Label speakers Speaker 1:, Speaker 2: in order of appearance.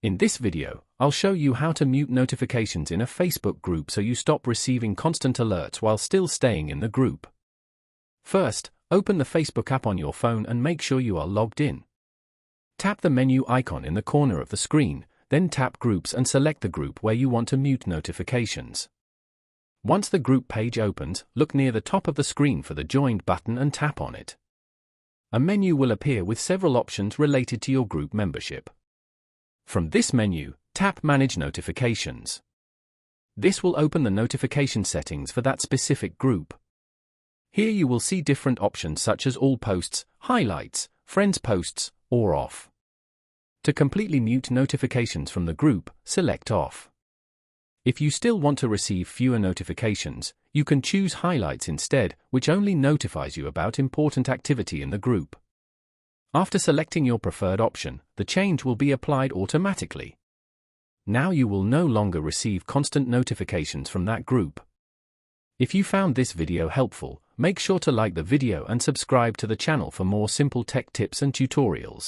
Speaker 1: In this video, I'll show you how to mute notifications in a Facebook group so you stop receiving constant alerts while still staying in the group. First, open the Facebook app on your phone and make sure you are logged in. Tap the menu icon in the corner of the screen, then tap Groups and select the group where you want to mute notifications. Once the group page opens, look near the top of the screen for the Joined button and tap on it. A menu will appear with several options related to your group membership. From this menu, tap Manage Notifications. This will open the notification settings for that specific group. Here you will see different options such as All Posts, Highlights, Friends Posts, or Off. To completely mute notifications from the group, select Off. If you still want to receive fewer notifications, you can choose Highlights instead, which only notifies you about important activity in the group. After selecting your preferred option, the change will be applied automatically. Now you will no longer receive constant notifications from that group. If you found this video helpful, make sure to like the video and subscribe to the channel for more simple tech tips and tutorials.